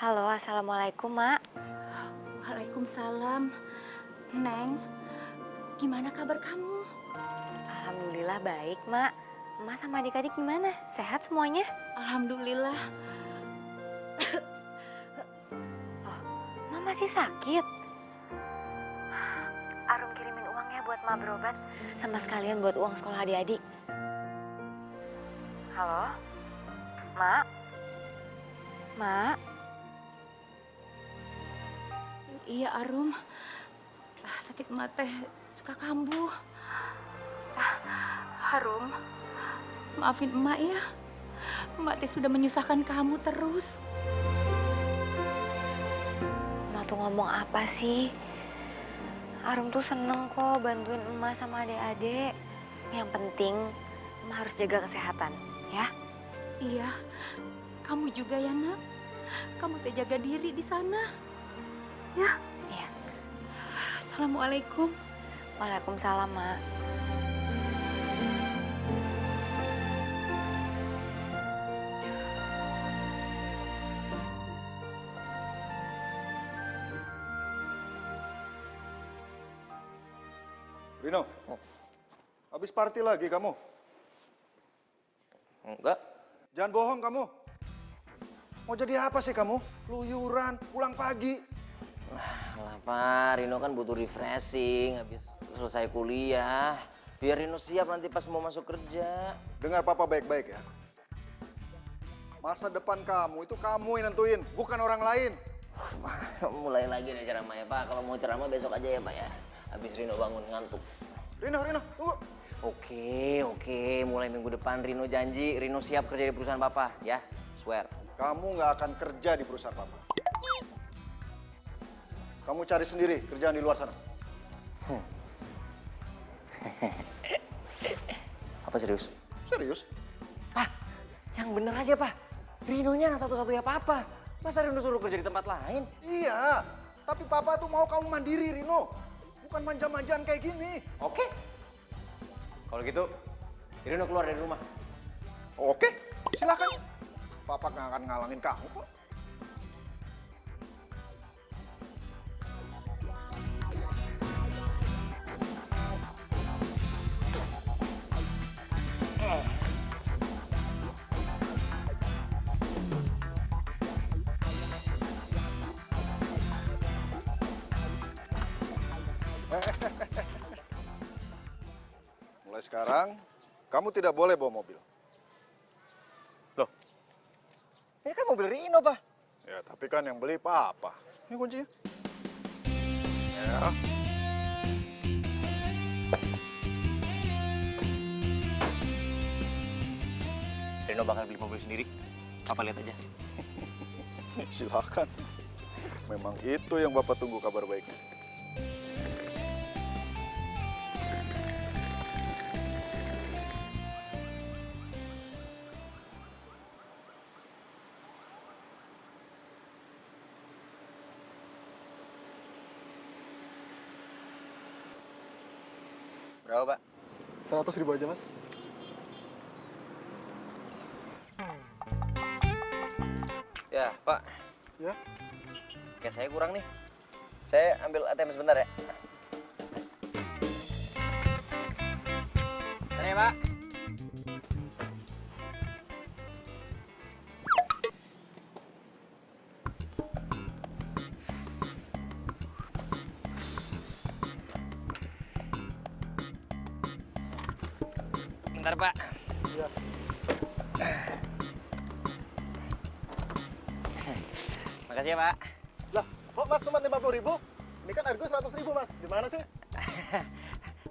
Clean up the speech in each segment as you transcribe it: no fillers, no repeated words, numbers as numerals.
Halo, Assalamualaikum, Mak. Waalaikumsalam. Neng, gimana kabar kamu? Alhamdulillah baik, Mak. Emak sama adik-adik gimana? Sehat semuanya? Alhamdulillah. Emak masih sakit? Arum kirimin uang ya buat Mak berobat. Sama sekalian buat uang sekolah adik-adik. Halo? Mak? Mak? Iya, Arum. Sakit emak teh suka kambuh. Harum, maafin emak ya. Emak teh sudah menyusahkan kamu terus. Emak tuh ngomong apa sih? Arum tuh seneng kok bantuin emak sama adik-adik. Yang penting emak harus jaga kesehatan, ya? Iya, kamu juga ya, Nak. Kamu teh jaga diri di sana. Ya? Iya. Assalamualaikum. Waalaikumsalam, Mak. Rino, habis party lagi kamu? Enggak. Jangan bohong kamu. Mau jadi apa sih kamu? Luyuran, pulang pagi. Lah Pak, Rino kan butuh refreshing habis selesai kuliah. Biar Rino siap nanti pas mau masuk kerja. Dengar papa baik-baik ya. Masa depan kamu itu kamu yang nentuin, bukan orang lain. Mulai lagi nih ceramah ya Pak. Kalau mau ceramah besok aja ya Pak ya. Habis Rino bangun ngantuk. Rino, tunggu. Oke. Mulai minggu depan Rino janji Rino siap kerja di perusahaan Papa ya. Swear. Kamu nggak akan kerja di perusahaan papa. Kamu cari sendiri kerjaan di luar sana. Apa serius? Serius? Pak, yang bener aja Pak. Rinonya anak satu-satunya Papa. Masa Rino suruh kerja di tempat lain? Iya, tapi papa tuh mau kamu mandiri, Rino. Bukan manja-manjaan kayak gini. Oke. Kalau gitu, Rino keluar dari rumah. Oke, silakan. Papa nggak akan ngalangin kamu kok. Mulai sekarang, kamu tidak boleh bawa mobil. Loh? Ini kan mobil Rino, Pak. Ya, tapi kan yang beli papa. Ini kuncinya. Ya. Rino bakal beli mobil sendiri. Papa lihat aja. Silakan. Memang itu yang Bapak tunggu kabar baiknya. Berapa, Pak? 100.000 aja, Mas. Ya, Pak. Ya. Kayak saya kurang nih. Saya ambil ATM sebentar ya. Bentar ya, Pak. Bentar, Pak. Iya. Makasih ya, Pak. Lah, kok Mas cuma 50.000? Ini kan harga 100.000, Mas. Gimana sih?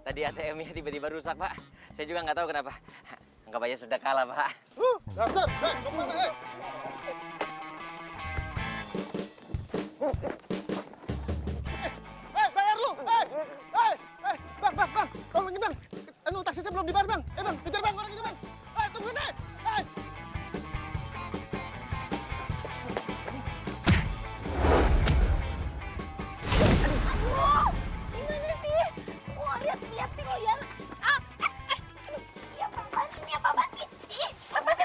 Tadi ATM-nya tiba-tiba rusak, Pak. Saya juga nggak tahu kenapa. Anggap aja sedekah lah, Pak. Dasar. Mau kemana, bayar lu! Bang! Tolongin, Bang! Taksinya belum dibayar, Bang! Bang, kejar, Bang! Orang itu, Bang! Tungguin, Aduh, gimana sih? Wah, lihat sih kok ya. Aduh, ya apa sih? Ih, lepasin.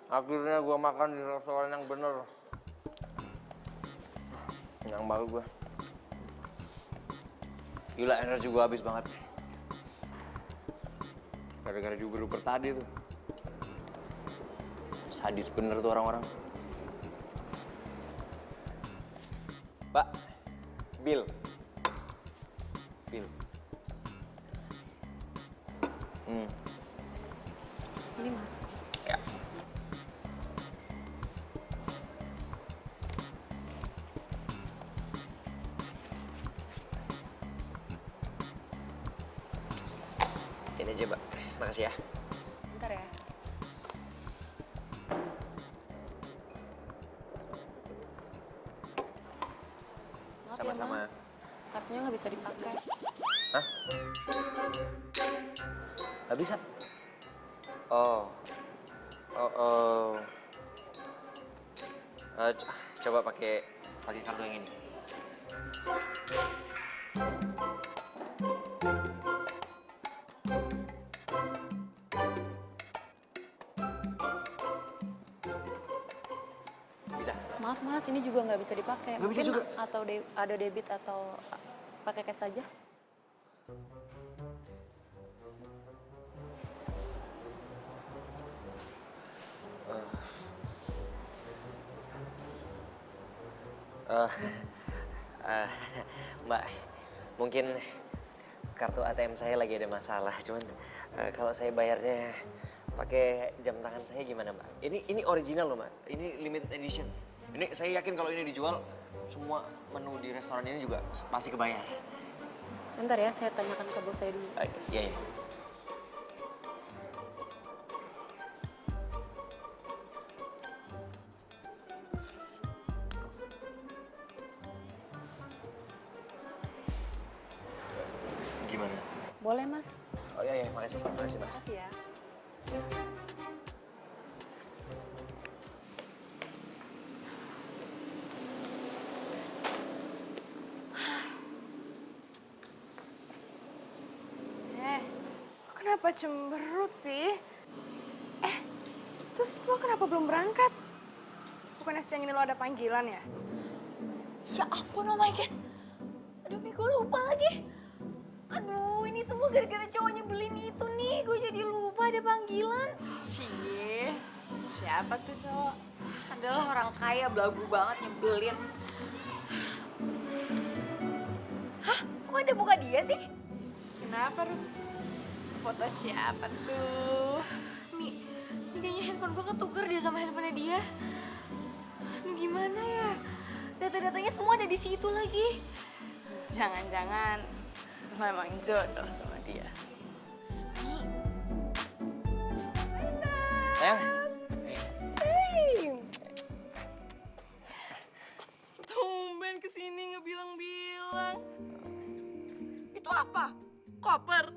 Akhirnya gue makan di restoran yang bener. Yang banget gue. Gila, energi gue habis banget. Gara-gara diuber-uber tadi tuh. Sadis bener tuh orang-orang. Pak, Bill. Bill. Ini Mas. Ya. Ini aja, Mbak. Makasih ya. Bentar ya. Maaf Sama-sama. ya Mas, kartunya nggak bisa dipakai. Hah? Gak bisa? Oh. Coba pakai kartu yang ini. Bisa? Maaf Mas, ini juga nggak bisa dipakai. Nggak bisa Mungkin juga? atau ada debit atau pakai cash saja? Mbak, mungkin kartu ATM saya lagi ada masalah. Cuman kalau saya bayarnya pakai jam tangan saya gimana, Mbak? Ini original loh, Mbak. Ini limited edition. Ini saya yakin kalau ini dijual, semua menu di restoran ini juga pasti kebayar. Bentar ya, saya tanyakan ke bos saya dulu. Iya, iya. Gimana? Boleh Mas? Oh iya, makasih, Mbak. Makasih ya. Kenapa cemberut sih? Terus lo kenapa belum berangkat? Bukannya siang ini lo ada panggilan ya? Ya ampun, oh my God. Aduh, Mi, gue lupa lagi. Aduh, ini semua gara-gara cowoknya beliin itu nih. Gue jadi lupa ada panggilan. Cie, siapa tuh cowok? Adalah orang kaya, belagu banget nyebelin. Hah? Kok ada muka dia sih? Kenapa, Ru? Foto siapa tuh? Mi kayaknya handphone gue ketuker dia sama handphonenya dia. Aduh, gimana ya? Data-datanya semua ada di situ lagi. Jangan-jangan lo emang jodoh sama dia. Sayang. Tumben kesini nggak bilang-bilang. Itu apa? Koper?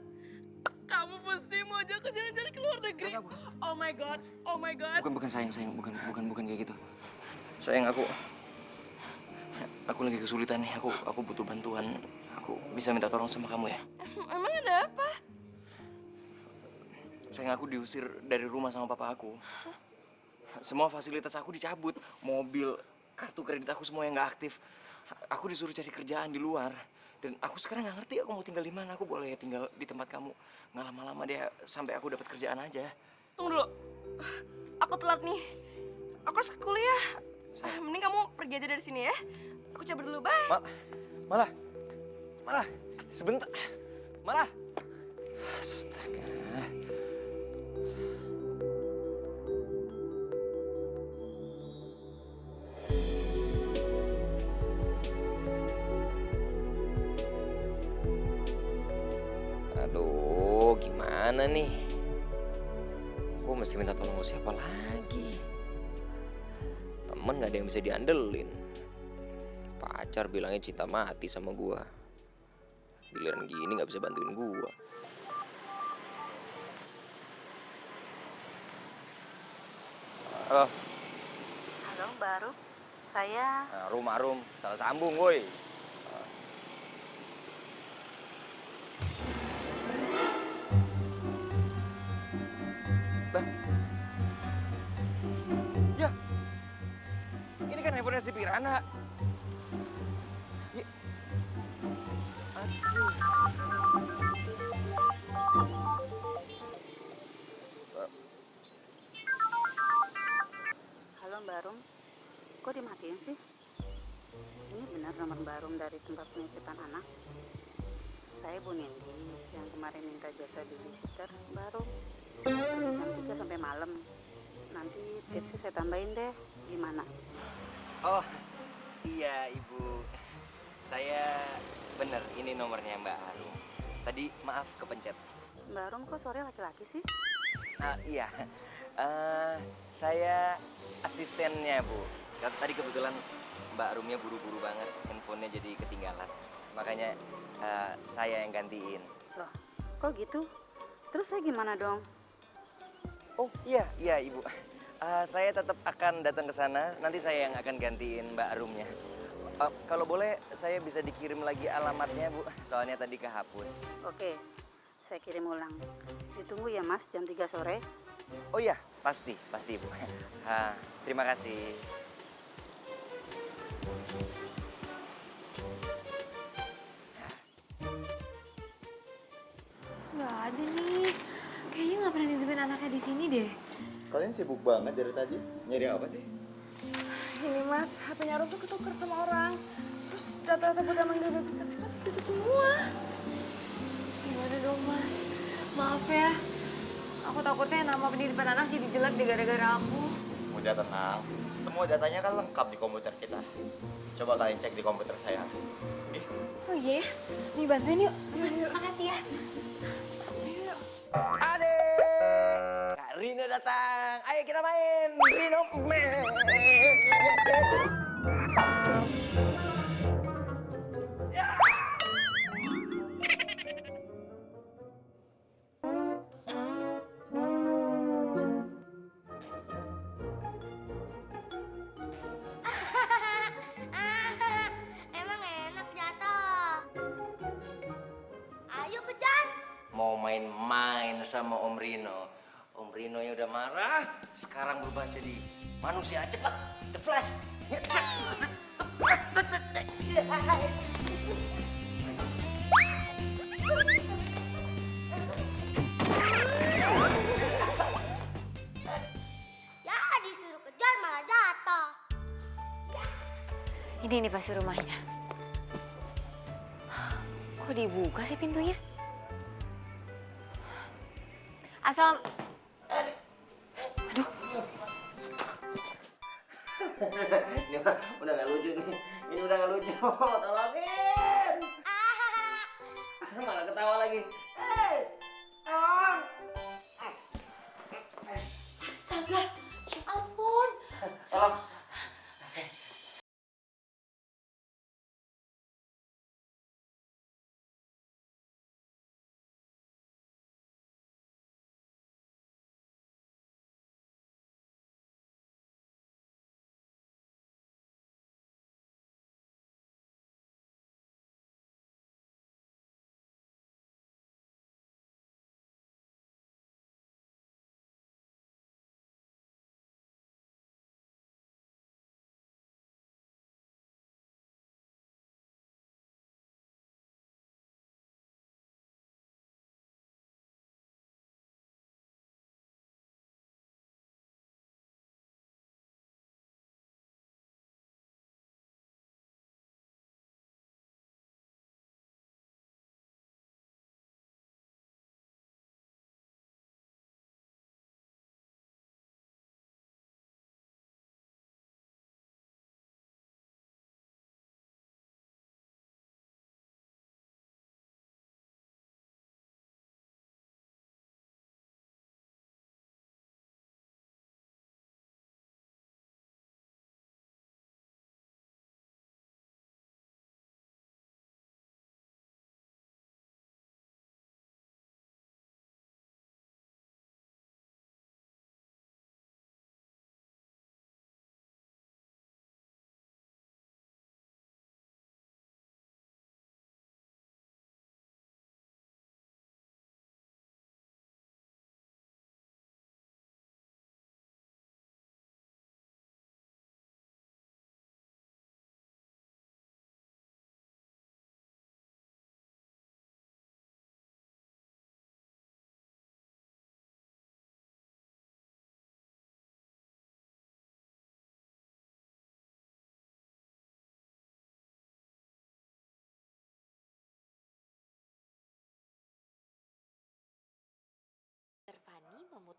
Kamu pasti mau ajak aku jalan-jalan ke luar negeri? Oh my God, oh my God. Bukan sayang, bukan kayak gitu. Sayang, aku lagi kesulitan nih. Aku butuh bantuan. Aku bisa minta tolong sama kamu ya? Emang ada apa? Sayang, aku diusir dari rumah sama papa aku. Semua fasilitas aku dicabut. Mobil, kartu kredit aku semua yang nggak aktif. Aku disuruh cari kerjaan di luar. Dan aku sekarang nggak ngerti aku mau tinggal di mana. Aku boleh tinggal di tempat kamu nggak lama-lama deh sampai aku dapat kerjaan aja. Tunggu dulu. Aku telat nih. Aku harus ke kuliah. Mending kamu pergi aja dari sini ya. Aku cabut dulu, bye. Malah sebentar. Astaga. Aduh, gimana nih? Gue mesti minta tolong ke siapa lagi? Temen gak ada yang bisa diandelin. Pacar bilangnya cinta mati sama gue. Giliran gini gak bisa bantuin gue. Halo. Halo, baru. Saya Arum, salah sambung, woi. Bah. kira si Pirana. Ya. Aduh. Halo Mbak Rum, kok dimatiin sih? Ini benar nomor Mbak Rum dari tempat penitipan anak? Saya Bu Nindi yang kemarin minta jasa babysitter Mbak Rum. Jam 3 sampai malam. Nanti tipsnya saya tambahin deh, gimana? Oh, iya Ibu. Saya bener, ini nomornya Mbak Arum. Tadi maaf kepencet. Mbak Rum kok sore laki-laki sih? Iya, saya asistennya Bu. Tadi kebetulan Mbak Rumnya buru-buru banget, handphonenya jadi ketinggalan. Makanya saya yang gantiin. Loh, kok gitu? Terus saya gimana dong? Oh iya Ibu. Saya tetap akan datang ke sana. Nanti saya yang akan gantiin Mbak Rumnya. Kalau boleh, saya bisa dikirim lagi alamatnya Bu. Soalnya tadi kehapus. Oke, saya kirim ulang. Ditunggu ya Mas, jam 3 sore. Oh iya, pasti Bu. Terima kasih. Nggak ada nih. Kayaknya nggak pernah nitipin anaknya di sini deh. Kalian sibuk banget dari tadi. Nyari apa sih? Ini mas, HP-nya Rum tuh ketuker sama orang. Terus data-data buat manggil babysitter kita di situ semua. Gimana dong mas? Maaf ya. Aku takutnya nama penitipan anak jadi jelek deh gara-gara aku. Udah tenang. Semua datanya kan lengkap di komputer kita. Coba kalian cek di komputer saya. Ih, Oh iya? Nih bantuin yuk. Mas, makasih ya. Ade, Kak Rino datang. Ayo kita main. Rino main. Emang enak jatuh. Ayo kejar. Mau main-main sama Om Rino. Om Rino yang udah marah, sekarang berubah jadi manusia. Cepat, The Flash. Ya disuruh kejar malah jatuh. Ini nih pasti rumahnya. Kok dibuka sih pintunya? Asal... Aduh, Ini udah gak lucu nih. Ini udah gak lucu. Tolongin. Malah ketawa lagi. Hei, tolong. astaga, ya ampun. Tolong.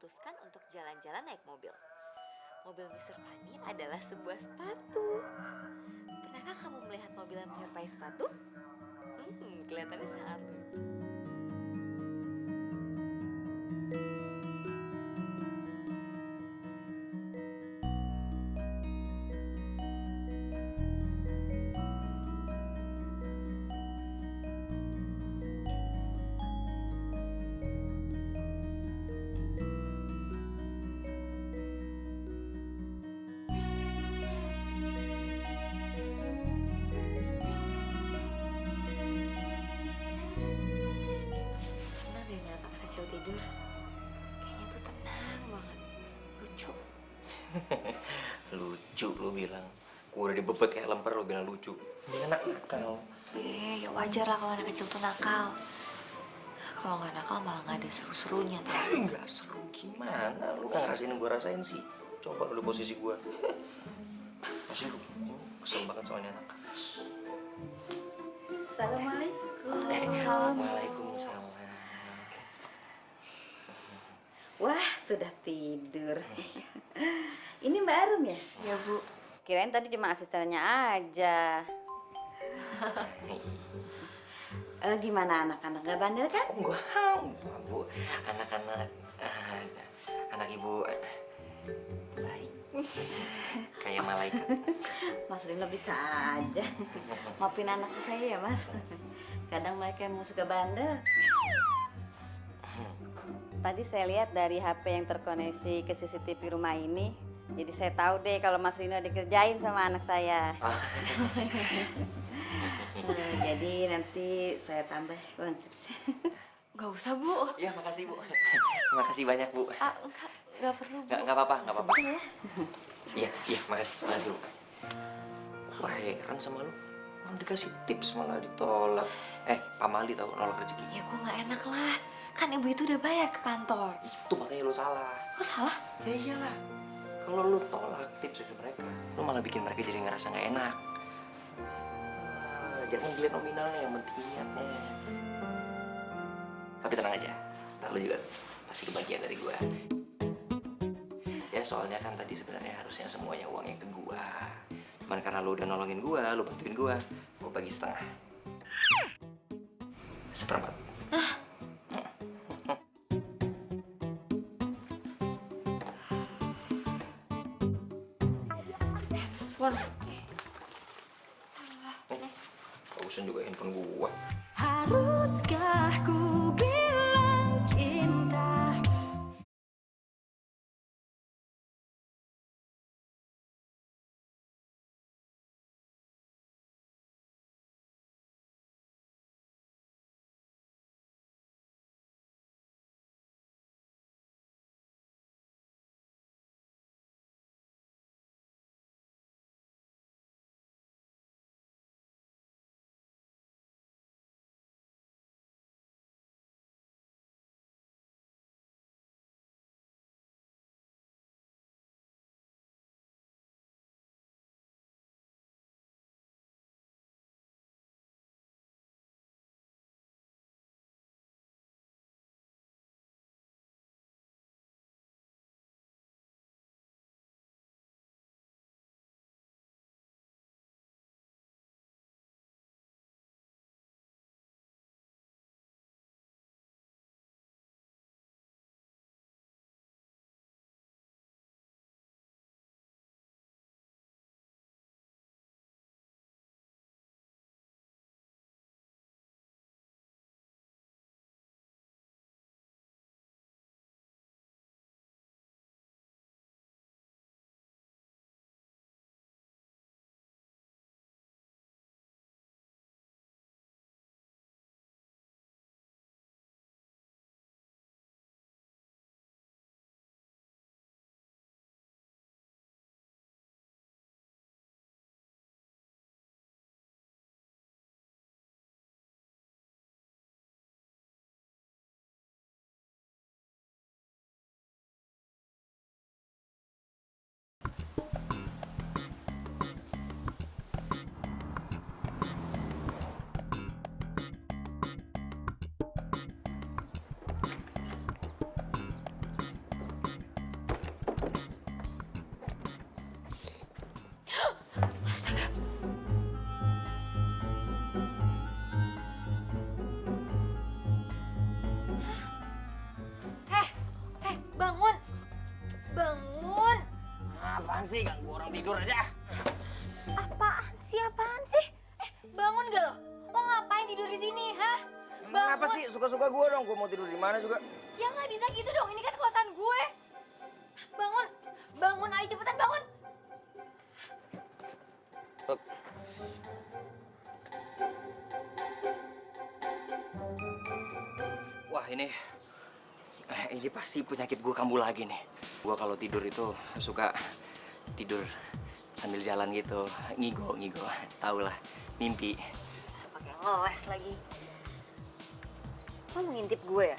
memutuskan untuk jalan-jalan naik mobil. Mobil Mr. Fanny adalah sebuah sepatu. Pernahkah kamu melihat mobil yang menyerupai sepatu? Kelihatannya sangat lucu. Senang deh ngeliat anak kecil tidur. Kayaknya tuh tenang banget. Lucu. Lucu lu bilang. Gua udah dibebet kayak lemper lu bilang lucu. Ini anak nakal. Ya wajar lah kalau anak kecil tuh nakal. Kalau nggak nakal malah nggak ada seru-serunya tuh. Nggak seru gimana? Lu nggak ngerasain yang gua rasain sih. Coba lu di posisi gua. Pasti lu kesel banget soalnya anak. Assalamualaikum. Waalaikumsalam. Wah, sudah tidur. Ini Mbak Arum ya? Ya Bu. Kirain tadi cuma asistennya aja. Gimana anak-anak gak bandel kan? Enggak, Bu. Anak-anak anak ibu baik. Kayak malaikat. Mas Rino bisa aja. Maafin anak saya ya Mas. Kadang mereka emang suka bandel. Tadi saya lihat dari HP yang terkoneksi ke CCTV rumah ini. Jadi saya tahu deh kalau Mas Rino dikerjain sama anak saya. Jadi nanti saya tambah uang tipsnya. Gak usah Bu. Iya, makasih Bu. Makasih banyak Bu. Nggak perlu Bu. Nggak apa-apa, nggak apa-apa. Sebentar ya. Iya, makasih Bu. Wah, heran sama lu. Malah dikasih tips malah ditolak. Pak Mali tau nolak rezeki. Ya gue nggak enak lah. Kan ibu itu udah bayar ke kantor. Itu makanya lu salah. Kok salah? Ya iyalah. Kalau lu tolak tips dari mereka, lu malah bikin mereka jadi ngerasa nggak enak. Jangan dilihat nominalnya, yang penting niatnya. Tapi tenang aja, ntar lu juga pasti kebagian dari gua. Ya soalnya kan tadi sebenarnya harusnya semuanya uangnya ke gua. Cuman karena lu udah nolongin gua, lu bantuin gua bagi setengah. Seperempat. Handphone. Bagusan juga handphone gua. Haruskah ku bilang cinta apaan sih? Ganggu orang tidur aja. Apaan sih? Bangun gak lo? Lo ngapain tidur di sini, hah? Kenapa sih? Suka-suka gue dong. Gue mau tidur di mana juga. Ya nggak bisa gitu dong, ini kan kosan gue. Bangun, ayo cepetan bangun. Wah ini pasti penyakit gue kambuh lagi nih. Gue kalau tidur itu suka tidur sambil jalan gitu, ngigo. Tau lah, mimpi. Pakai ngeles lagi. Lo mau ngintip gue ya?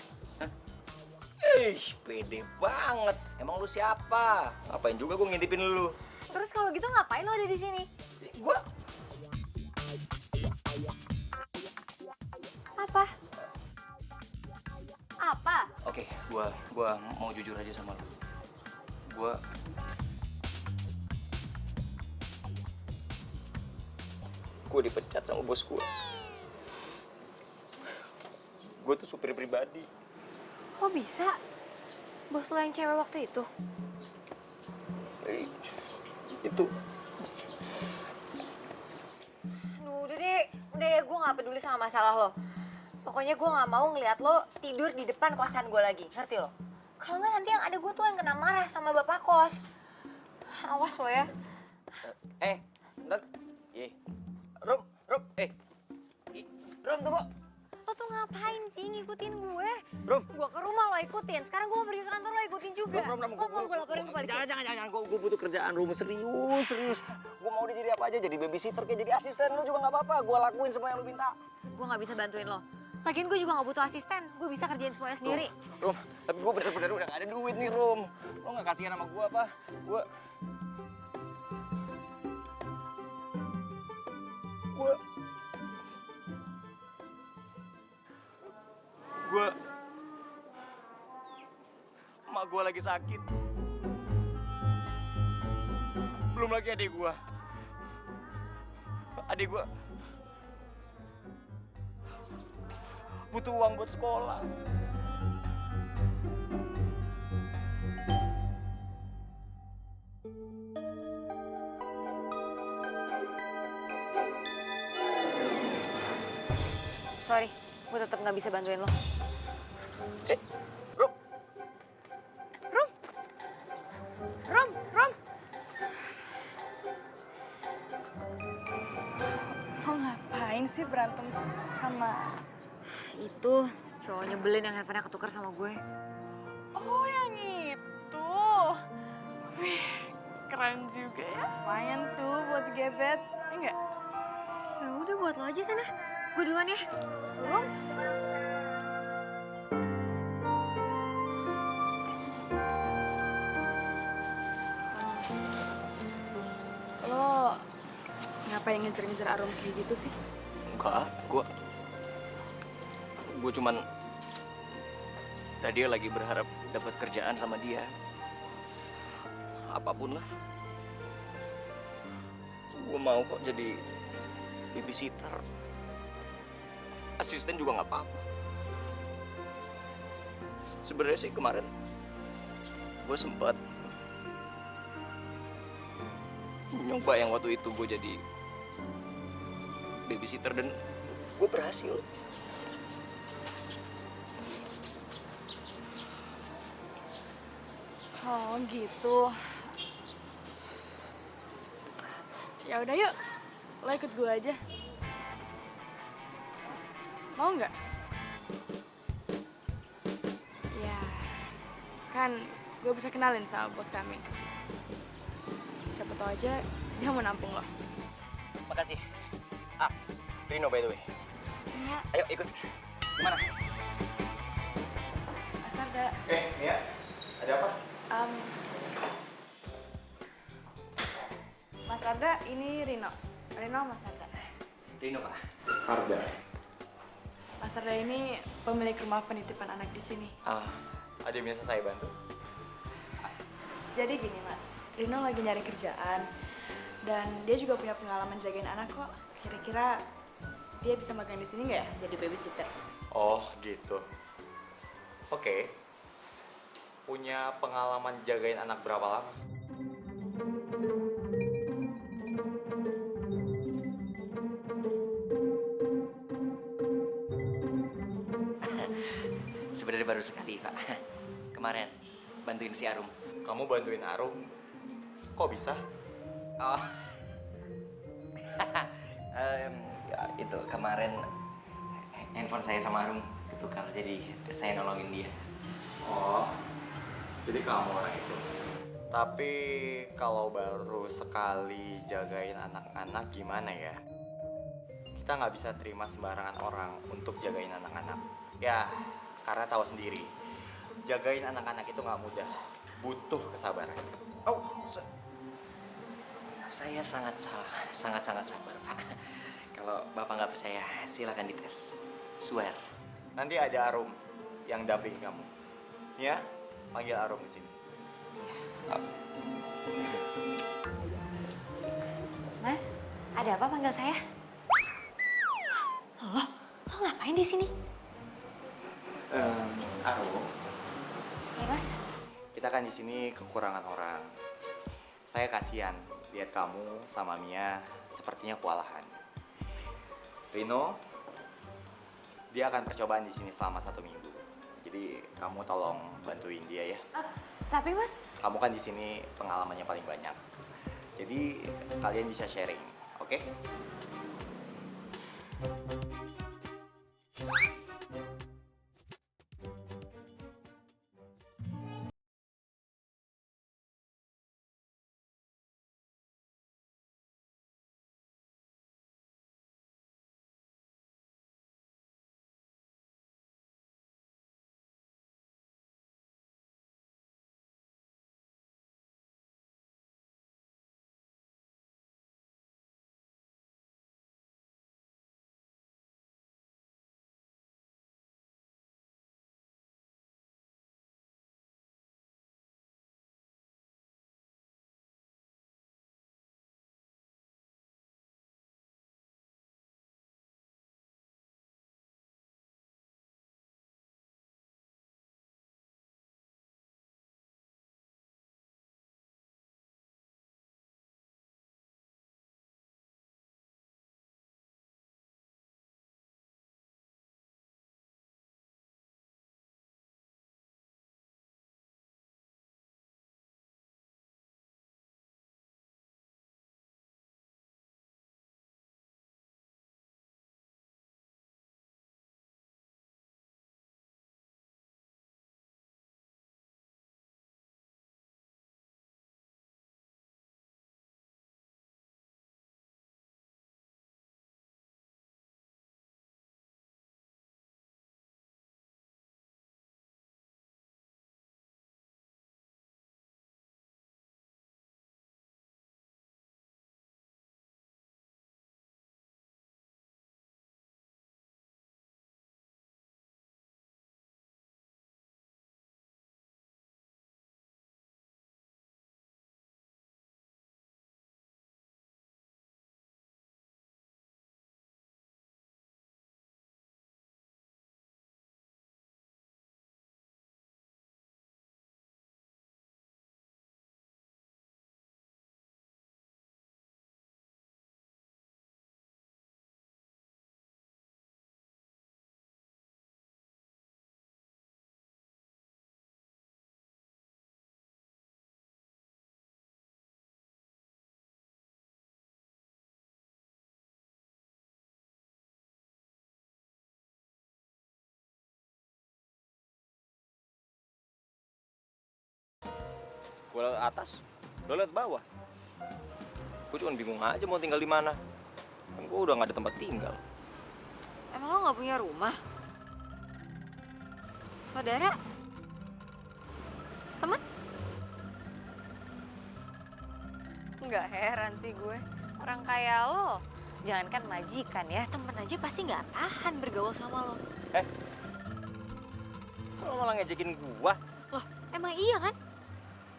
Pede banget. Emang lu siapa? Ngapain juga gue ngintipin lu? Terus kalau gitu ngapain lo ada di sini? Gue Apa? Oke, gua mau jujur aja sama lu. Gue dipecat sama bos gue. Gue tuh supir pribadi. Kok bisa? Bos lo yang cewek waktu itu? Itu. Aduh, udah deh, gue gak peduli sama masalah lo. Pokoknya gue gak mau ngeliat lo tidur di depan kosan gue lagi, ngerti lo? Kalau nggak nanti yang ada gue tuh yang kena marah sama bapak kos. Awas lo ya. Bentar. Rum, Rum tunggu. Lo tuh ngapain sih ngikutin gue? Rum. Gue ke rumah lo ikutin, sekarang gue mau pergi ke kantor lo ikutin juga. Rum, gue laporin ke polisi. Jangan. Gue butuh kerjaan, Rum. Serius. Gue mau jadi apa aja, jadi babysitter, kayak jadi asisten lu juga nggak apa-apa. Gue lakuin semua yang lu minta. Gue gak bisa bantuin lo. Lagian gue juga gak butuh asisten, gue bisa kerjain semuanya sendiri. Rum, tapi gue bener-bener udah gak ada duit nih, Rum. Lo gak kasihan sama gue apa? Gue emak gue lagi sakit. Belum lagi adik gue. Adik gue butuh uang buat sekolah. Sorry, gue tetap gak bisa bantuin lo. Rom. Lo ngapain sih berantem sama... Itu cowok nyebelin yang handphonenya ketukar sama gue. Oh, yang itu. Wih, keren juga ya. Lumayan tuh buat gebet. Enggak? Ya udah buat lo aja sana. Gue duluan ya. Rom? Lo ngapain ngejar-ngejar Arum kayak gitu sih? Enggak, gue cuman tadi lagi berharap dapat kerjaan sama dia. Apapun lah. Gue mau kok jadi babysitter. Asisten juga nggak apa-apa. Sebenarnya sih kemarin gue sempat nyoba yang waktu itu gue jadi babysitter dan gue berhasil. Oh gitu. Ya udah yuk, lo ikut gue aja. Mau nggak? Ya, kan gue bisa kenalin sama bos kami. Siapa tahu aja dia mau nampung lo. Makasih. Rino by the way. Ya. Ayo ikut. Gimana? Mas Arda. Nia, ada apa? Mas Arda, ini Rino. Rino, Mas Arda. Rino, Pak. Arda. Mas Arda ini pemilik rumah penitipan anak di sini. Ada yang biasa saya bantu? Jadi gini Mas, Rino lagi nyari kerjaan. Dan dia juga punya pengalaman jagain anak kok. Kira-kira dia bisa magang di sini nggak ya jadi babysitter? Oh gitu. Oke. Punya pengalaman jagain anak berapa lama? sebenarnya baru sekali, Pak. Kemarin bantuin si Arum. Kamu bantuin Arum? Kok bisa? Oh. Ya, itu kemarin handphone saya sama Arum ketukar, jadi saya nolongin dia. Oh, jadi kamu orang itu. Tapi kalau baru sekali jagain anak-anak gimana ya? Kita nggak bisa terima sembarangan orang untuk jagain anak-anak. Ya, karena tahu sendiri, jagain anak-anak itu nggak mudah, butuh kesabaran. Oh, saya sangat sabar, Pak. Kalau Bapak nggak percaya, silakan dites. Swear. Nanti ada Arum yang damping kamu. Ya, panggil Arum ke sini. Mas, ada apa panggil saya? Lo ngapain di sini? Arum, Ya mas, kita kan di sini kekurangan orang. Saya kasihan lihat kamu sama Mia sepertinya kewalahan. Rino, dia akan percobaan di sini selama 1 minggu. Jadi kamu tolong bantuin dia ya. tapi mas, Kamu kan di sini pengalamannya paling banyak. Jadi kalian bisa sharing, oke? Gue liat atas, lo liat bawah. Gue cuma bingung aja mau tinggal di mana. Kan gue udah gak ada tempat tinggal. emang lo nggak punya rumah? Saudara? Temen? Nggak heran sih gue. Orang kaya lo, jangankan majikan ya, temen aja pasti nggak tahan bergaul sama lo. Lo malah ngejekin gua. Loh, emang iya kan?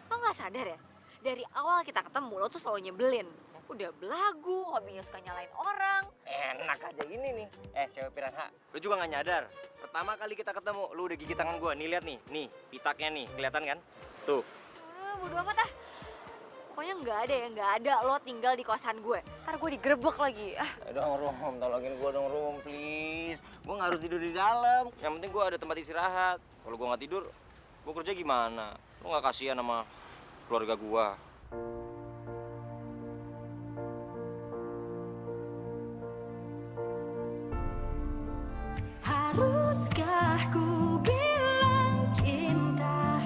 Lo nggak sadar ya? Dari awal kita ketemu, lo tuh selalu nyebelin. Udah belagu, hobinya suka nyalain orang. Enak aja ini nih. Cewek piranha, lu juga gak nyadar. Pertama kali kita ketemu, lu udah gigit tangan gua. Nih lihat nih, pitaknya nih, kelihatan kan? Tuh. Bodo amat ah. Pokoknya nggak ada lo tinggal di kosan gue. Ntar gue digerebek lagi. Ah, Dong Rom, tolongin gue dong Rom, please. Gue nggak harus tidur di dalam. Yang penting gue ada tempat istirahat. Kalau gue nggak tidur, gue kerja gimana? Lo nggak kasihan sama keluarga gue? Haruskah ku bilang cinta?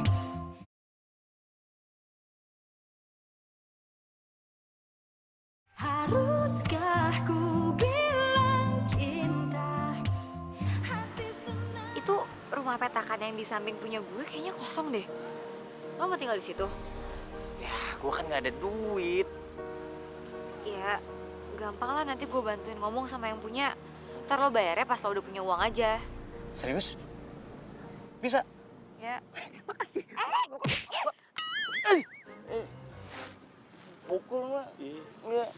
Haruskah ku bilang cinta? Hati senang. itu rumah petakan yang di samping punya gue kayaknya kosong deh. Lo mau tinggal di situ? Ya, gue kan nggak ada duit. Ya, gampang lah nanti gue bantuin ngomong sama yang punya. Ntar lo bayarnya pas lo udah punya uang aja. Serius? Bisa? Ya. Makasih. Pukul mah. Iya.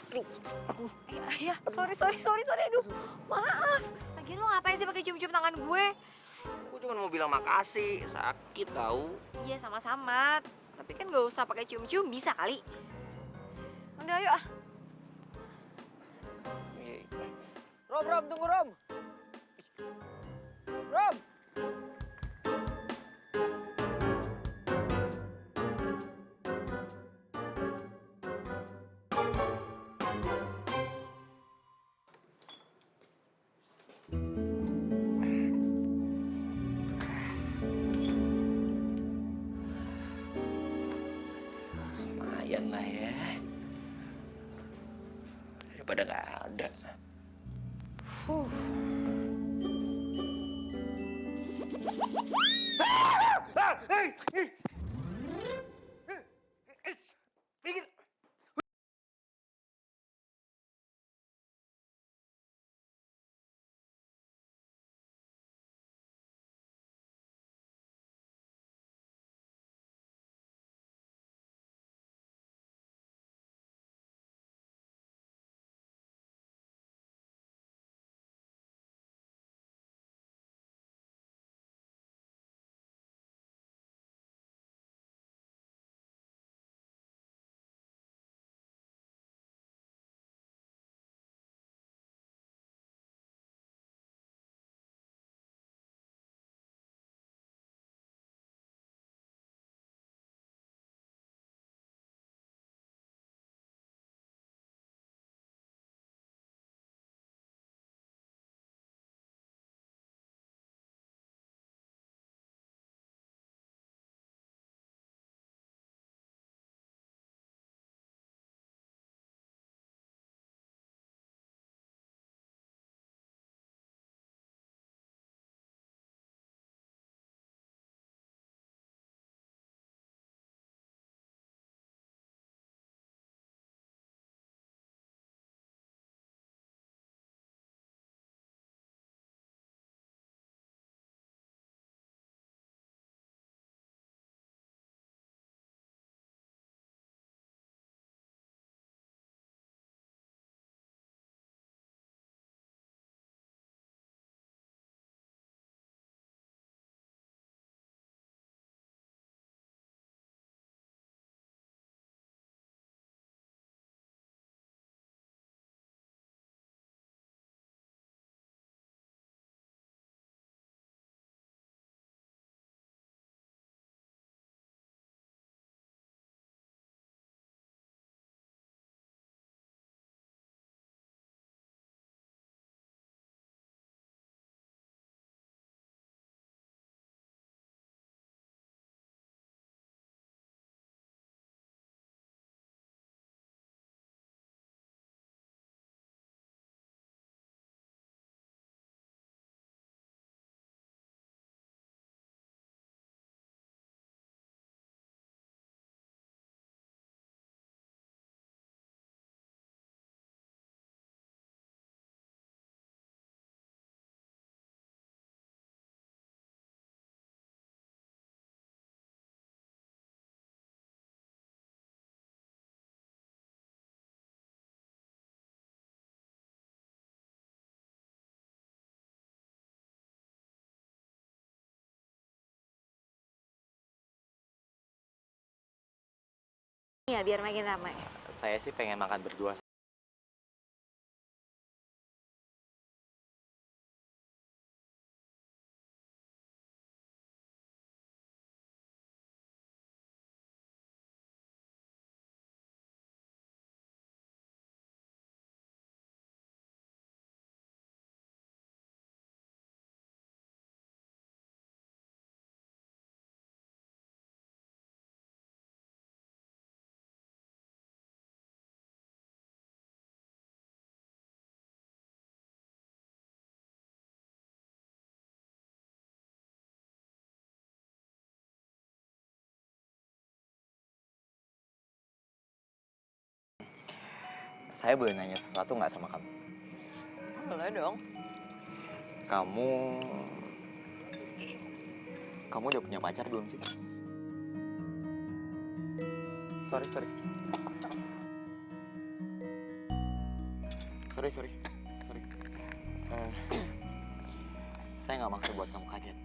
Ya, sorry. Aduh, maaf. Lagian lo ngapain sih pakai cium-cium tangan gue? Gue cuma mau bilang makasih. Sakit tahu. Iya, sama-sama. Tapi kan gak usah pakai cium-cium, bisa kali. Udah, yuk ah. Rom, tunggu Rom. Rom. Lumayan lah ya. Daripada nggak ada. Hey! Ya, biar makin ramai. Saya sih pengen makan berdua. Saya boleh nanya sesuatu nggak sama kamu? Boleh dong. Kamu... Kamu udah punya pacar belum sih? Sorry. Sorry. Saya nggak maksud buat kamu kaget.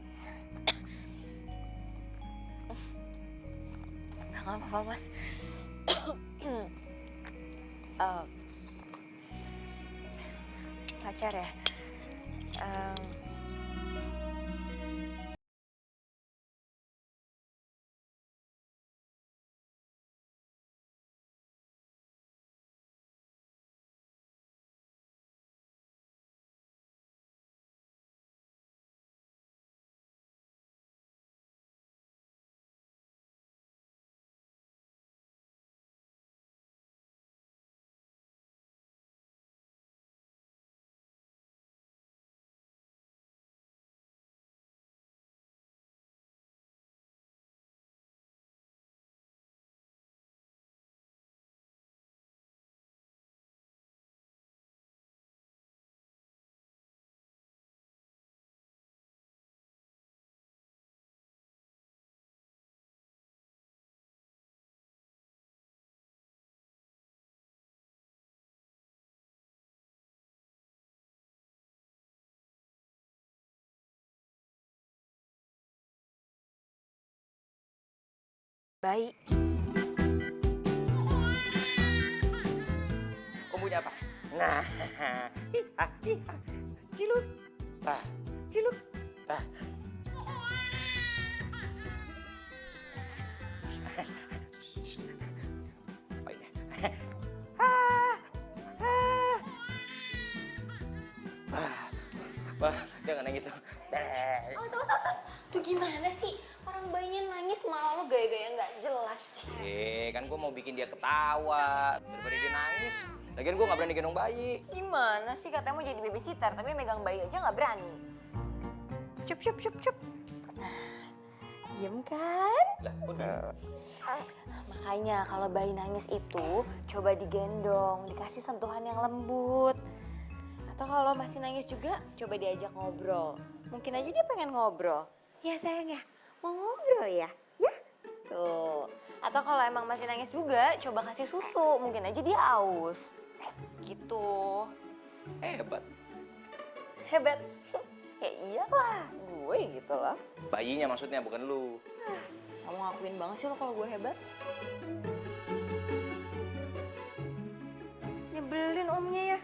Nggak apa-apa, Mas. Pacar ya? Baik. Kau punya apa? Nah, ciluk. Ciluk. Oh ini. Jangan nangis dong. Awas. Tuh gimana sih? Orang bayinya nangis malah lo gaya-gaya nggak jelas. Kan gue mau bikin dia ketawa daripada dia nangis. Lagian gue nggak berani gendong bayi. Gimana sih katanya mau jadi babysitter tapi megang bayi aja nggak berani. Cup. Nah, diem kan? Lah, udah. Makanya kalau bayi nangis itu coba digendong, dikasih sentuhan yang lembut. Atau kalau masih nangis juga coba diajak ngobrol. Mungkin aja dia pengen ngobrol. Ya sayang ya, mau ngobrol ya? Ya? Tuh. Atau kalau emang masih nangis juga coba kasih susu, mungkin aja dia aus. Gitu. Hebat. Ya iyalah, gue gitu loh. Bayinya maksudnya, bukan lu. Kamu ngakuin banget sih lo kalau gue hebat. Nyebelin omnya ya.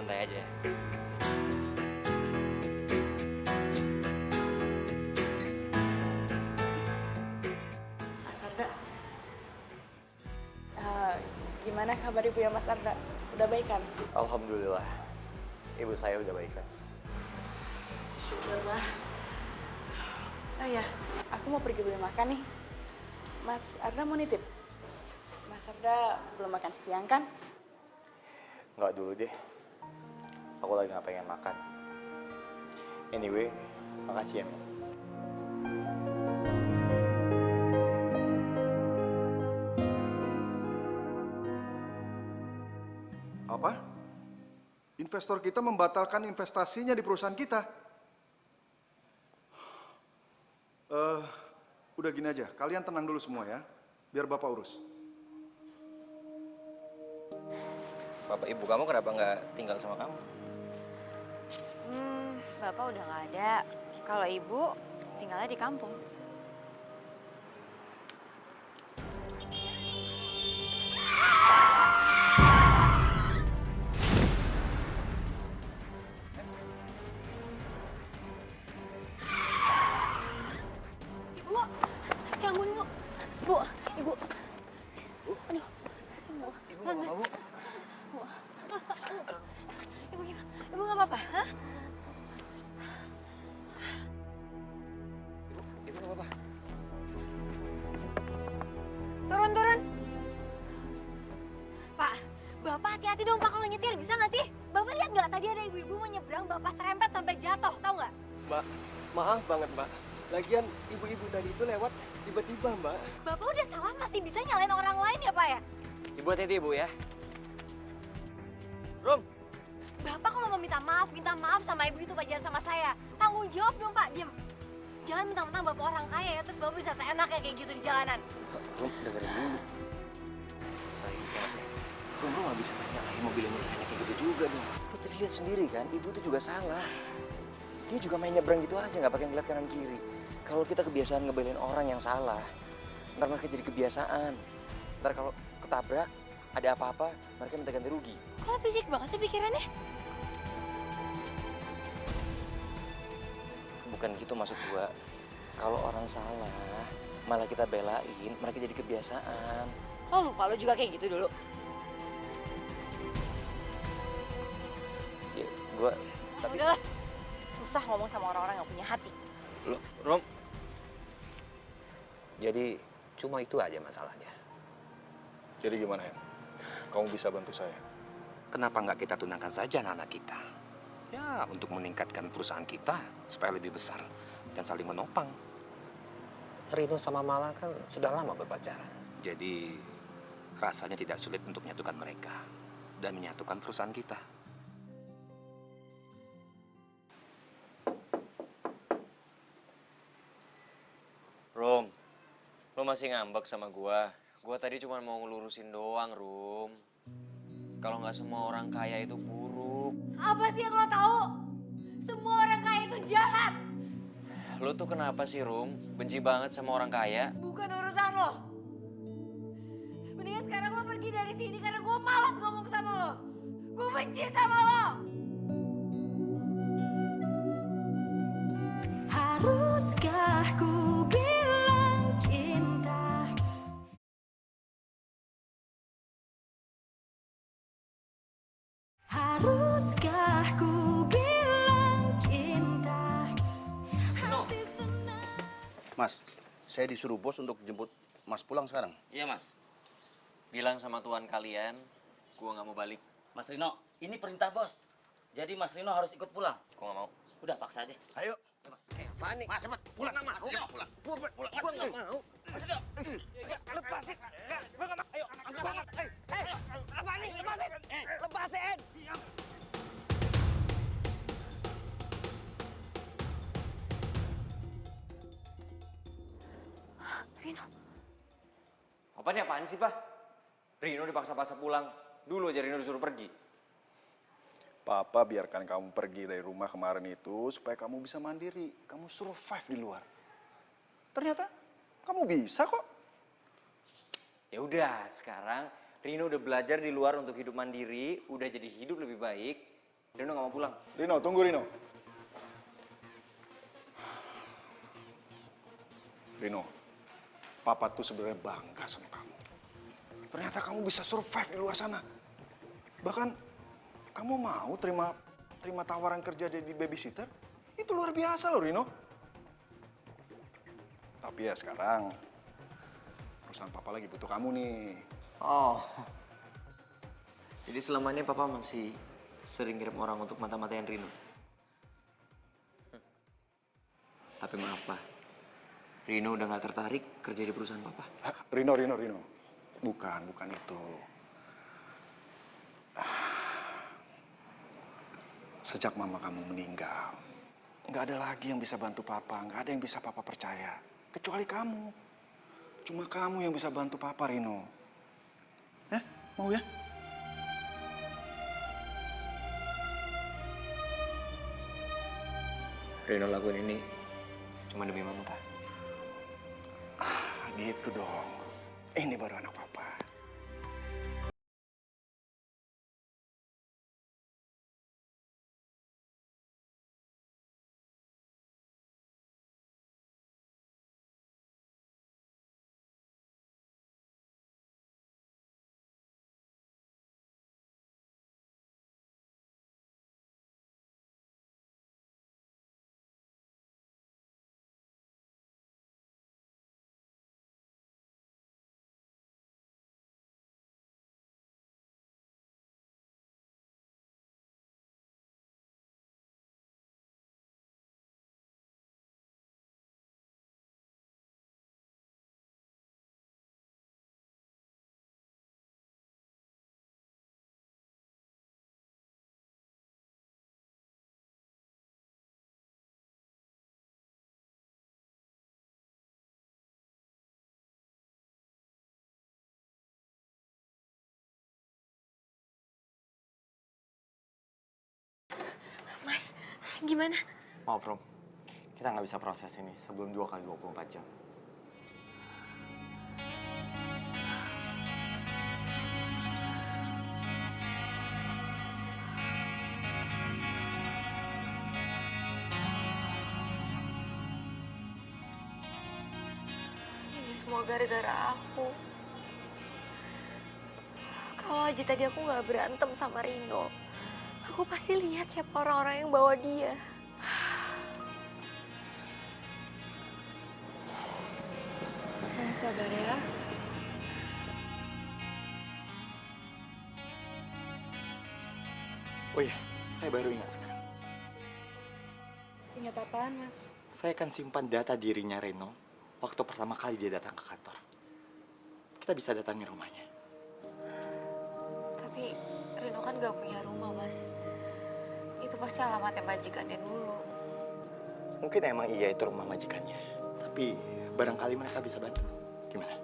santai aja. Mas Arda. Gimana kabar ibu ya Mas Arda? Udah baik kan? Alhamdulillah, ibu saya udah baikan. Syukurlah. Oh ya, aku mau pergi beli makan nih. Mas Arda mau nitip? Mas Arda belum makan siang kan? Nggak dulu deh, aku lagi nggak pengen makan. Anyway, makasih ya, Mel. Apa? Investor kita membatalkan investasinya di perusahaan kita. Udah gini aja, kalian tenang dulu semua ya, biar Bapak urus. Bapak ibu kamu kenapa nggak tinggal sama kamu? Bapak udah nggak ada. Kalau ibu tinggalnya di kampung. Ibu, ya ampun bu. Bu, ibu. Aduh, kasih bu. Ibu nggak apa-apa, Bu? Ibu gimana? Ibu nggak apa-apa, hah? Ibu nggak apa-apa. Turun, turun. Pak, Bapak hati-hati dong Pak kalau nyetir, bisa nggak sih? Bapak lihat nggak tadi ada ibu-ibu mau nyebrang, Bapak serempet sampai jatuh, tahu nggak? Mbak, maaf banget Mbak. Lagian ibu-ibu tadi itu lewat tiba-tiba Mbak. Bapak udah salah masih bisa nyalain orang lain ya Pak ya? Ibu hati-hati ibu ya. Rom, Bapak kalau mau minta maaf sama ibu itu Pak, jangan sama saya. Tanggung jawab dong Pak, diam. Jangan mentang-mentang Bapak orang kaya ya, terus Bapak bisa seenaknya kayak gitu di jalanan. Rum, dengerin dulu. Saya, ya saya. Rum nggak bisa nanya mobilnya saya kayak gitu juga dong. Lu tadi lihat sendiri kan, ibu tuh juga salah. Dia juga main nyebrang gitu aja, nggak pakai ngeliat kanan kiri. Kalau kita kebiasaan ngebelain orang yang salah, ntar mereka jadi kebiasaan. Ntar kalau ketabrak, ada apa-apa, mereka minta ganti rugi. Kok fisik banget sih pikirannya? Bukan gitu maksud gua. Kalau orang salah, malah kita belain, mereka jadi kebiasaan. Lo lupa lo juga kayak gitu dulu. Ya, gua... Tapi... Udahlah, susah ngomong sama orang-orang yang punya hati. Lo, Rom. Jadi cuma itu aja masalahnya. Jadi gimana ya? Kamu bisa bantu saya? Kenapa nggak kita tunangkan saja anak-anak kita? Ya, untuk meningkatkan perusahaan kita supaya lebih besar dan saling menopang. Rino sama Mala kan sudah lama berpacaran. Jadi rasanya tidak sulit untuk menyatukan mereka dan menyatukan perusahaan kita. Rom, lo masih ngambek sama gua. Gua tadi cuma mau ngelurusin doang, Rom. Kalau nggak semua orang kaya itu buruk. Apa sih yang lo tahu? Semua orang kaya itu jahat. Lo tuh kenapa sih, Rom? Benci banget sama orang kaya? Bukan urusan lo. Mendingan sekarang lo pergi dari sini karena gue malas ngomong sama lo. Gue benci sama lo. Haruskah ku bilang cinta? Haruskah ku bilang cinta? Mas, saya disuruh bos untuk jemput Mas pulang sekarang. Iya, Mas. Bilang sama tuan kalian, gua nggak mau balik. Mas Rino, ini perintah bos. Jadi Mas Rino harus ikut pulang. Gua nggak mau. Udah, paksa aja. Ayo. Ya, Mas. Panik. Mas, cepet. Pulang. Mas, pulang. Pulang. Pulang. Mas nggak mau. Mas Rino. Lepasin. Ayo, angkat banget. Apa nih? Lepasin. Lepasin. Rino. Apaan sih, Pak? Rino dipaksa-paksa pulang. Dulu aja Rino disuruh pergi. Papa biarkan kamu pergi dari rumah kemarin itu supaya kamu bisa mandiri. Kamu survive di luar. Ternyata kamu bisa kok. Ya udah, sekarang Rino udah belajar di luar untuk hidup mandiri, udah jadi hidup lebih baik. Rino nggak mau pulang. Rino, tunggu Rino. Rino, Papa tuh sebenarnya bangga sama kamu. Ternyata kamu bisa survive di luar sana. Bahkan kamu mau terima tawaran kerja jadi babysitter? Itu luar biasa loh Rino. Tapi ya sekarang perusahaan Papa lagi butuh kamu nih. Oh, jadi selama ini Papa masih sering kirim orang untuk mata-matain Rino. Tapi maaf Pak, Rino udah gak tertarik kerja di perusahaan Papa. Rino. Bukan itu. Sejak mama kamu meninggal, nggak ada lagi yang bisa bantu Papa, nggak ada yang bisa Papa percaya. Kecuali kamu. Cuma kamu yang bisa bantu Papa, Rino. Mau ya? Rino lakuin ini cuma demi Mama, Pak. Gitu dong. Ini baru anak Papa. Mas, gimana? Maaf, Rom. Kita nggak bisa proses ini sebelum 2 kali 24 jam. Ini semua gara-gara aku. Kalau aja tadi aku nggak berantem sama Rino, aku pasti lihat siapa orang-orang yang bawa dia. Sabar ya. Oh iya, saya baru ingat sekarang. Ingat apaan, Mas? Saya akan simpan data dirinya Reno waktu pertama kali dia datang ke kantor. Kita bisa datangi rumahnya. Tapi Rino kan gak punya rumah, Mas. Itu pasti alamatnya majikannya dulu. Mungkin emang iya itu rumah majikannya. Tapi barangkali mereka bisa bantu. Gimana?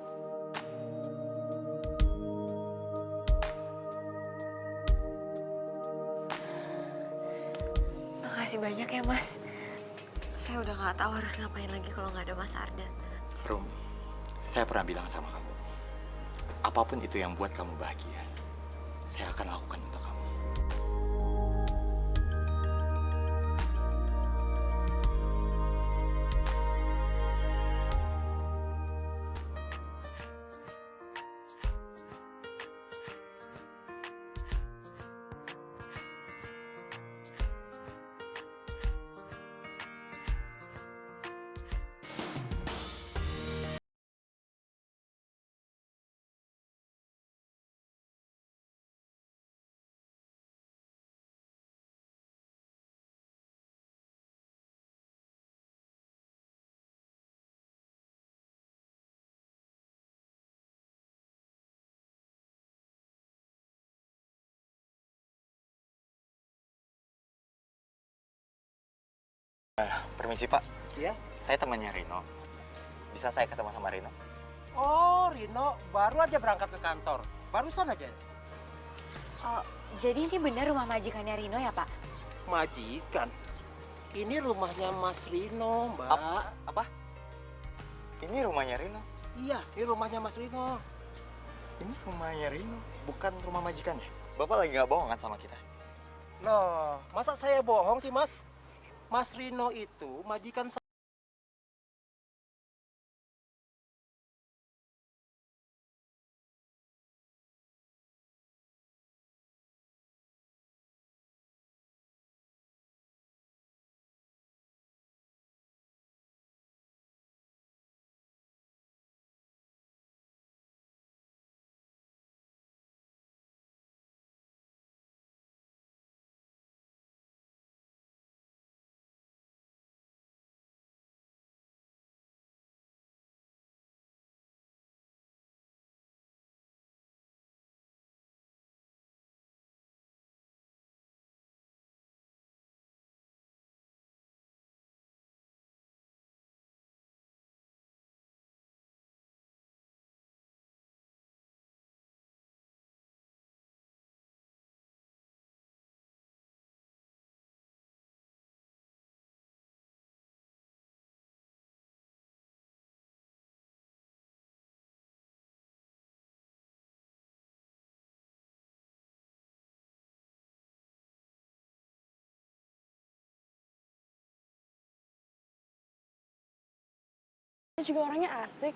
Makasih banyak ya, Mas. Saya udah gak tahu harus ngapain lagi kalau gak ada Mas Arda. Rum, saya pernah bilang sama kamu, apapun itu yang buat kamu bahagia, saya akan lakukan untuk kamu. Permisi Pak. Iya? Saya temannya Rino. Bisa saya ketemu sama Rino? Oh, Rino baru aja berangkat ke kantor. Barusan aja. Oh, jadi ini benar rumah majikannya Rino ya, Pak? Majikan? Ini rumahnya Mas Rino, Mbak. Apa? Ini rumahnya Rino? Iya, ini rumahnya Mas Rino. Ini rumahnya Rino, bukan rumah majikannya. Bapak lagi nggak bohong kan sama kita? Loh, masa saya bohong sih, Mas? Mas Rino itu majikan saya. Dia juga orangnya asik.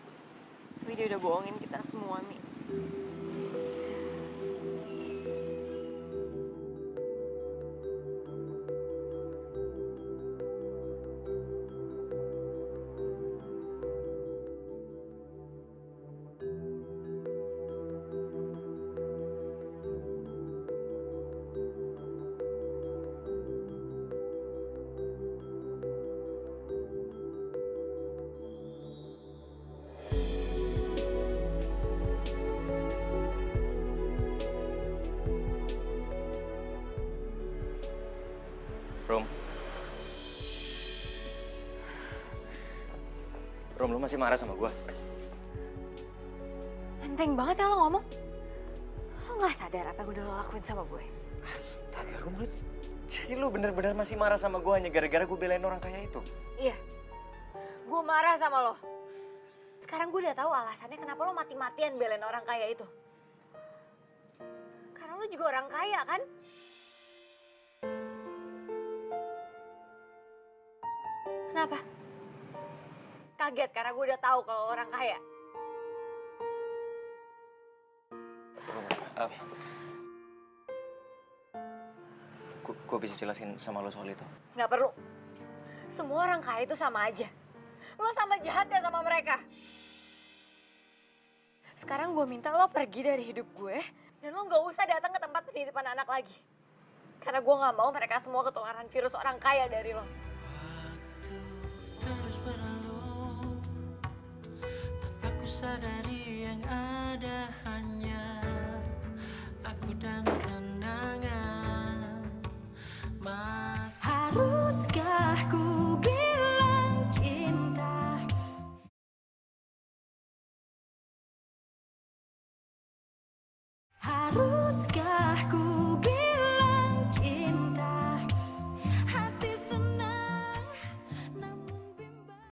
Tapi dia udah bohongin kita semua, Mi. Rom. Rom, lu masih marah sama gua? Enteng banget ya lo ngomong. Lo gak sadar apa yang udah lo lakuin sama gue? Astaga, Rom, jadi lu bener-bener masih marah sama gua hanya gara-gara gue belain orang kaya itu? Iya, gue marah sama lo. Sekarang gue udah tahu alasannya kenapa lo mati-matian belain orang kaya itu. Karena lo juga orang kaya kan? Kenapa? Kaget karena gue udah tahu kalau lo orang kaya. Gue bisa jelasin sama lo soal itu? Nggak perlu. Semua orang kaya itu sama aja. Lo sama jahat ya sama mereka. Sekarang gue minta lo pergi dari hidup gue. Dan lo nggak usah datang ke tempat penitipan anak lagi. Karena gue nggak mau mereka semua ketularan virus orang kaya dari lo. Terus berlalu tanpa ku sadari yang ada hanya aku dan kenangan. Mas, haruskah ku bilang cinta? Haruskah ku bilang cinta? Hati senang namun bimbang.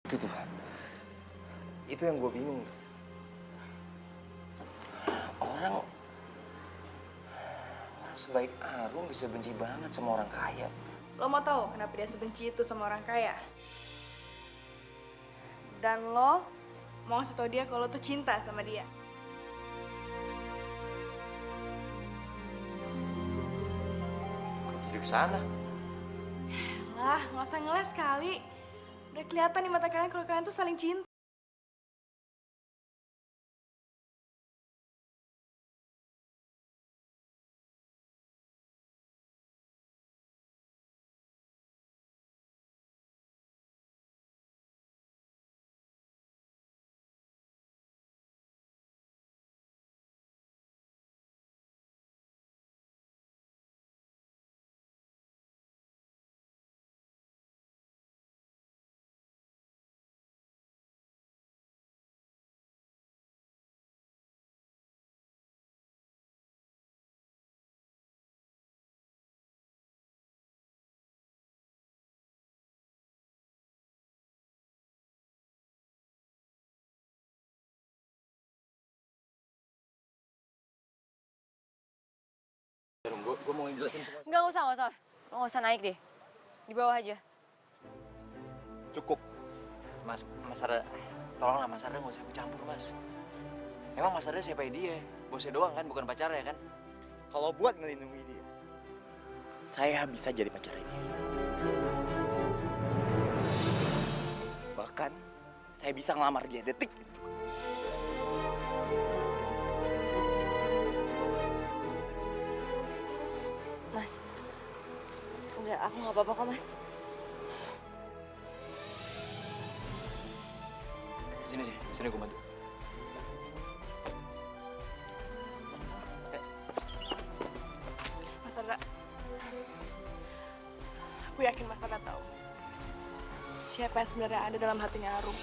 Itu tuh. Itu yang gue bingung. Orang sebaik Arum bisa benci banget sama orang kaya. Lo mau tahu kenapa dia sebenci itu sama orang kaya? Dan lo mau ngasih tau dia kalau lo tuh cinta sama dia. Jadi kesana. Lah, nggak usah ngeles kali. Udah kelihatan di mata kalian kalau kalian tuh saling cinta. Gue mau ngejelasin semua. Nggak usah. Lo nggak usah naik deh. Di bawah aja. Cukup. Mas Arda, tolonglah Mas Arda nggak usah ikut campur, Mas. Emang Mas Arda siapa dia? Bosnya doang kan, bukan pacarnya kan? Kalau buat ngelindungi dia, saya bisa jadi pacarnya dia. Bahkan, saya bisa ngelamar dia detik itu juga. Mas, udah aku nggak apa-apa kok, Mas. Sini gue bantu. Mas Arda, aku yakin Mas Arda tahu siapa yang sebenarnya ada dalam hatinya Arum.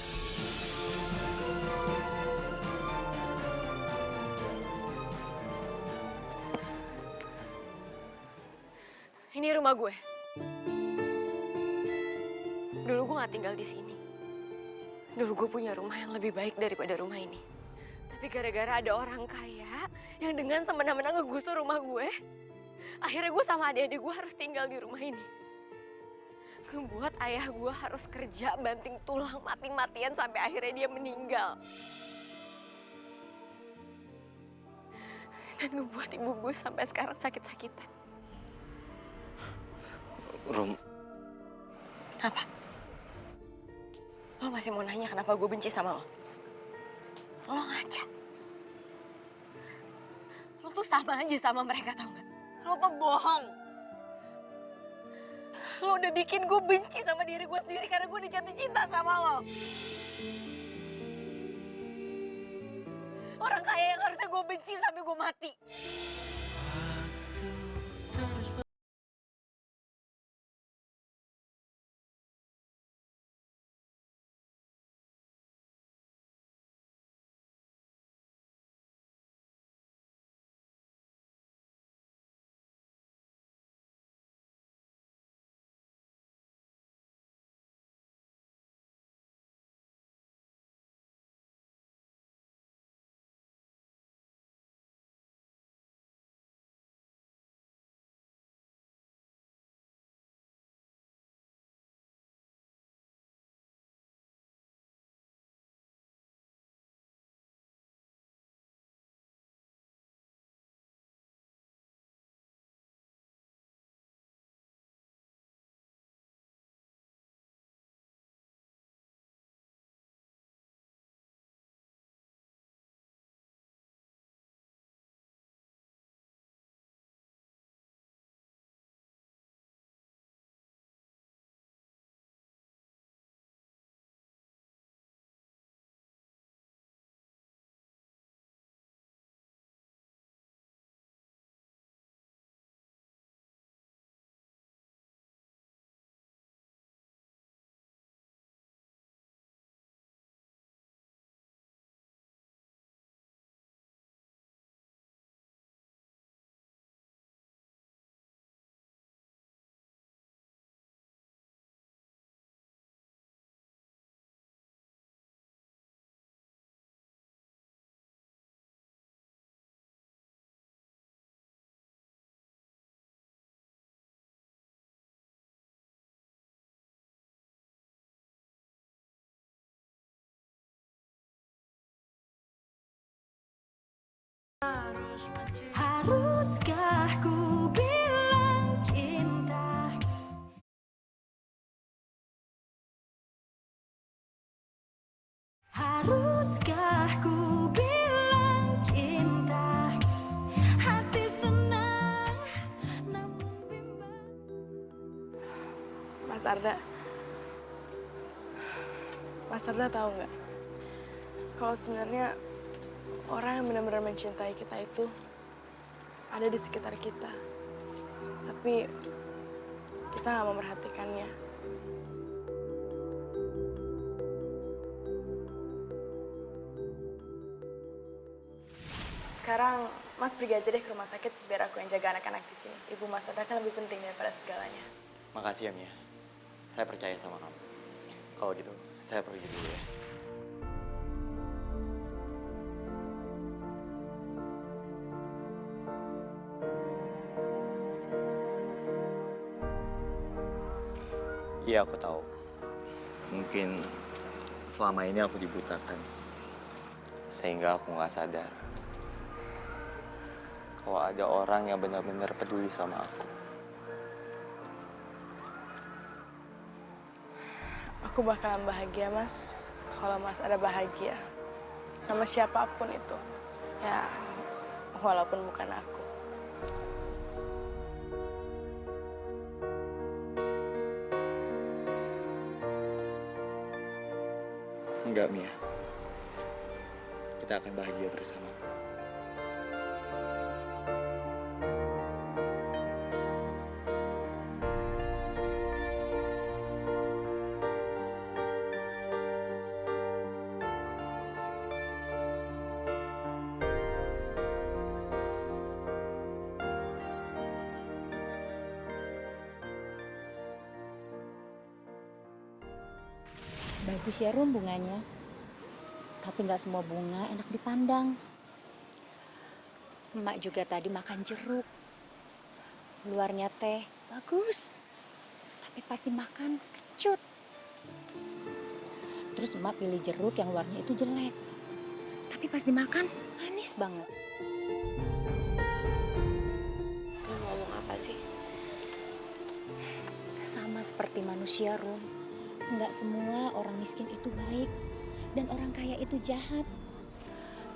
Ini rumah gue. Dulu gue nggak tinggal di sini. Dulu gue punya rumah yang lebih baik daripada rumah ini. Tapi gara-gara ada orang kaya yang dengan semena-mena ngegusur rumah gue, akhirnya gue sama adik-adik gue harus tinggal di rumah ini. Ngebuat ayah gue harus kerja banting tulang mati-matian sampai akhirnya dia meninggal. Dan ngebuat ibu gue sampai sekarang sakit-sakitan. Rum. Apa? Lo masih mau nanya kenapa gue benci sama lo? Lo ngaca. Lo tuh sama aja sama mereka, tau gak? Lo pembohong. Lo udah bikin gue benci sama diri gue sendiri karena gue udah jatuh cinta sama lo. Orang kaya yang harusnya gue benci sampai gue mati. Haruskah ku bilang cinta? Haruskah ku bilang cinta? Hati senang namun bimbang. Mas Arda tahu nggak? Kalau sebenarnya orang yang benar-benar mencintai kita itu ada di sekitar kita. Tapi kita nggak memperhatikannya. Sekarang Mas pergi aja deh ke rumah sakit biar aku yang jaga anak-anak di sini. Ibu Mas Arda kan lebih penting daripada segalanya. Makasih ya Mia. Saya percaya sama kamu. Kalau gitu, saya pergi dulu ya. Iya, aku tahu. Mungkin selama ini aku dibutakan. Sehingga aku nggak sadar kalau ada orang yang benar-benar peduli sama aku. Aku bakalan bahagia, Mas. Kalau Mas ada bahagia sama siapapun itu. Ya, walaupun bukan aku. Enggak, Mia. Kita akan bahagia bersama. Bagus ya Rum bunganya. Tapi nggak semua bunga enak dipandang. Emak juga tadi makan jeruk. Luarnya teh bagus. Tapi pas dimakan kecut. Terus emak pilih jeruk yang luarnya itu jelek. Tapi pas dimakan manis banget. Lo ngomong apa sih? Sama seperti manusia Rum. Nggak semua orang miskin itu baik dan orang kaya itu jahat.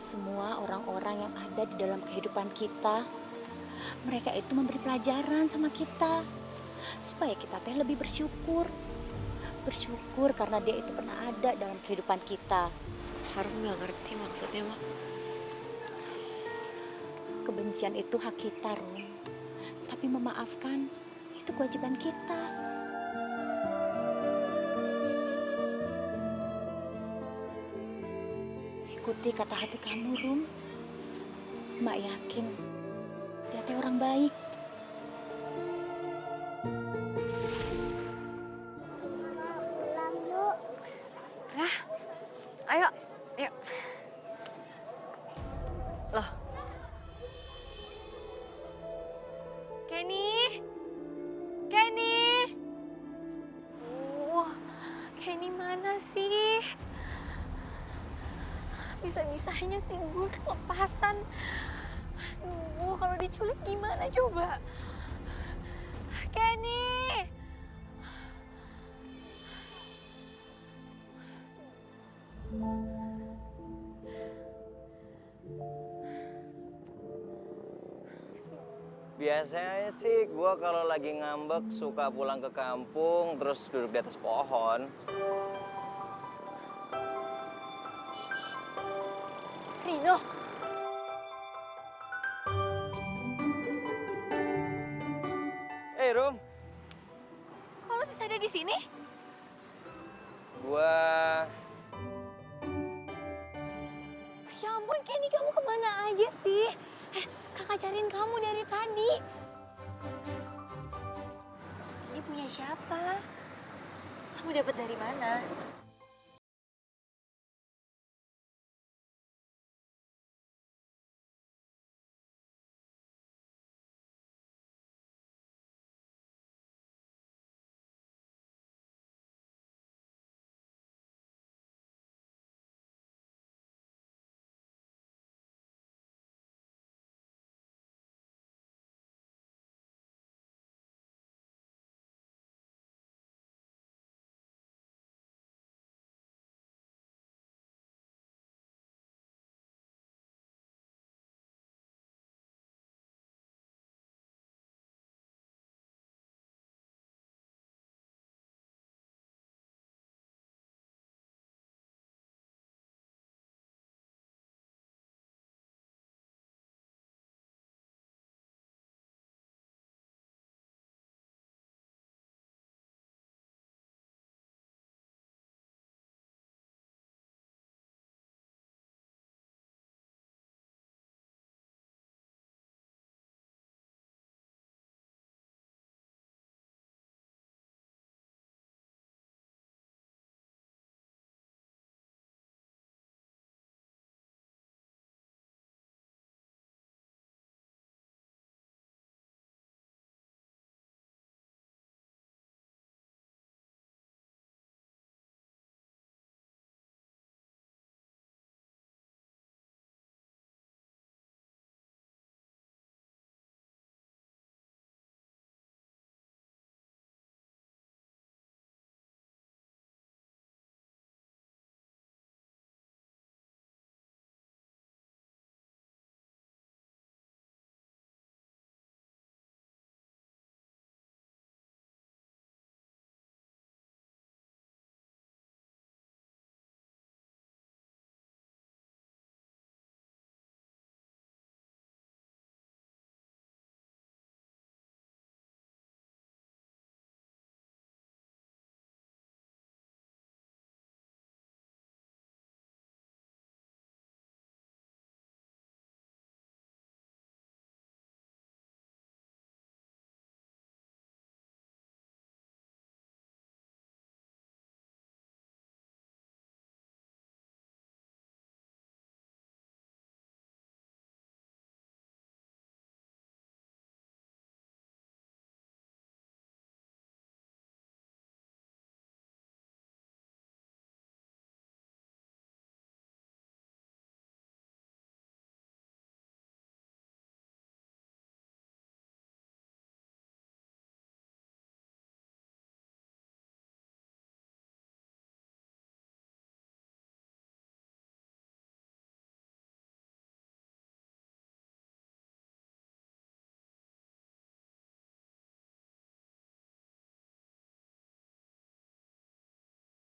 Semua orang-orang yang ada di dalam kehidupan kita, mereka itu memberi pelajaran sama kita supaya kita teh lebih bersyukur. Bersyukur karena dia itu pernah ada dalam kehidupan kita. Harum nggak ngerti maksudnya, Mak. Kebencian itu hak kita, Rum. Tapi memaafkan itu kewajiban kita. Ikuti kata hati kamu, Rum. Mak yakin dia teh orang baik. Pulang yuk. Hah? Ayo, yuk. Loh. Kenny? Kenny? Kenny mana sih? Bisa-bisanya sih gue kelepasan. Aduh, kalau diculik gimana coba? Kenny! Biasanya sih gue kalau lagi ngambek suka pulang ke kampung terus duduk di atas pohon. Rino! Hey, Rum. Kok lo bisa ada di sini? Ya ampun, Kenny, kamu kemana aja sih? Kakak cariin kamu dari tadi. Ini punya siapa? Kamu dapat dari mana?